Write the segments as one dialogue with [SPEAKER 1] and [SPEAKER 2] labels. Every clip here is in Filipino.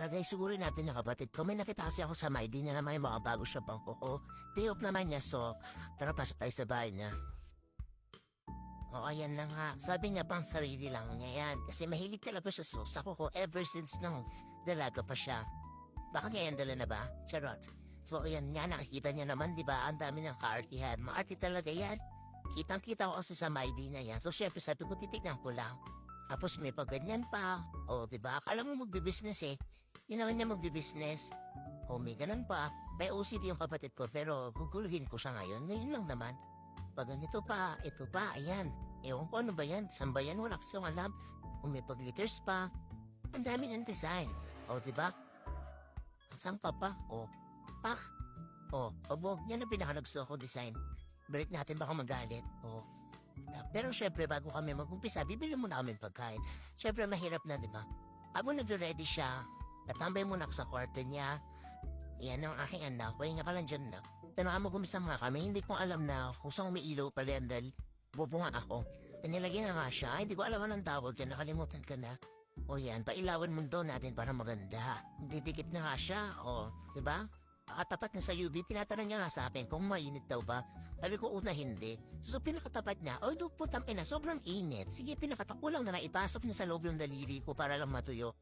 [SPEAKER 1] Lagay siguro natin yung kapatid ko. May nakita kasi ako sa Maidi niya naman yung mga bago siya pang kuko. Day off naman niya, so tara pasok tayo sa bahay niya. Oo, ayan na nga. Sabi niya pang sarili lang niya yan. Kasi mahilig talaga siya sa kuko ever since nung dalaga pa siya. Baka niya yan dala na ba? Charot. So ayan nga, nakikita niya naman, di ba? Ang dami ng kaartihan. Maarti talaga yan. Kitang-kita ko kasi sa Maidi niya yan. So syempre sabi ko, titignan ko lang. Tapos may pagganyan pa. O, di ba? Akala mo magbibusiness eh. Yun naman niya magbibusiness. O, may ganun pa. May OCD yung kapatid ko, pero guguluhin ko siya ngayon. Ngayon lang naman. Pag ganito pa, ito pa, ayan. Ewan ko ano ba yan? Saan ba yan? Wala kasi akong alam. Kung may pag-glitters pa. Ang dami ng design. O, di ba? Saan pa pa? O, pak. O, abo, yan ang pinaka-nagsuo ko design. Balik natin baka magalit. O, pero syempre bago kami mag-umpisa, bibili muna kami pagkain. Syempre mahirap na, di ba? Habang nagre-ready siya, natambay muna ako sa kwarto niya. Yan ang aking anak. Wala nga pala dyan na. Tanong mo kumisa nga kami, hindi ko alam na kung saan umiilaw pala yan dahil bubunga ako. Nilagyan na nga siya, hindi ko alam anong tawag yan, nakalimutan ka na. O yan, pailawan mo doon natin para maganda. Didikit na nga siya, o, di ba? Nakatapat na sa UV, tinatanong niya nga sa akin kung mainit daw ba. Sabi ko una hindi. So pinakatapat niya, oh putang ina, sobrang init. Sige, pinakatakulang na ipasok niya sa loob yung daliri ko para lang matuyo.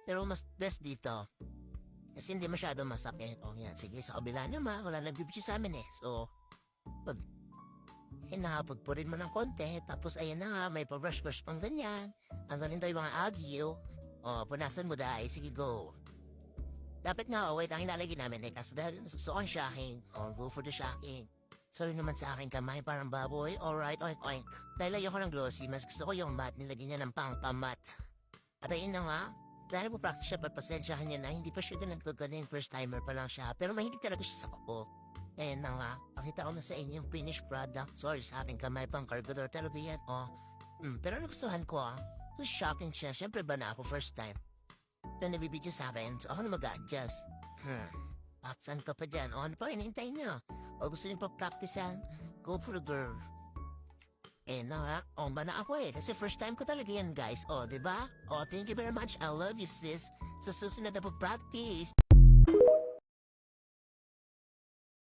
[SPEAKER 1] Pero mas best dito. Kasi hindi masyado masakit. O yan, sige, sa kabila naman, wala nagbibigay sa amin eh. So, pag hinahapagpurin mo ng konti, tapos ayan na nga, may pa-brush-brush pang ganyan. Ang galing tayo mga agyo. O, punasan mo dahil, sige go. Dapat nga, wait, ang hinalagay namin eh, kaso dahil gusto ko ang shocking. O, go for the shocking. Sorry naman sa aking kamay, parang baboy. Alright, oink oink. Dahil ayoko ng glossy, mas gusto ko yung matte, nilagay niya ng pang-pamat. At ayun na nga, dahil po practice siya, pagpasensyahan niya na hindi pa siya ganun kagaling, first timer pa lang siya. Pero mahilig talaga siya sa kuko. Ayun na nga, pakita ko na sa inyo yung finished product. Sorry sa aking kamay, pang carburetor talaga yan. O, pero nagustuhan ko So shocking siya, syempre ba na ako first time. Pero nabibidyo sa akin, so ako na mag-adjust. Paksan ka pa dyan. O ano pa, hinihintay niyo. O gusto niyo pa practicean? Go for the girl. Eh na nga, ba na ako eh. Kasi first time ko talaga yan guys. O, diba? O, thank you very much. I love you sis. Sa susunod na po practice.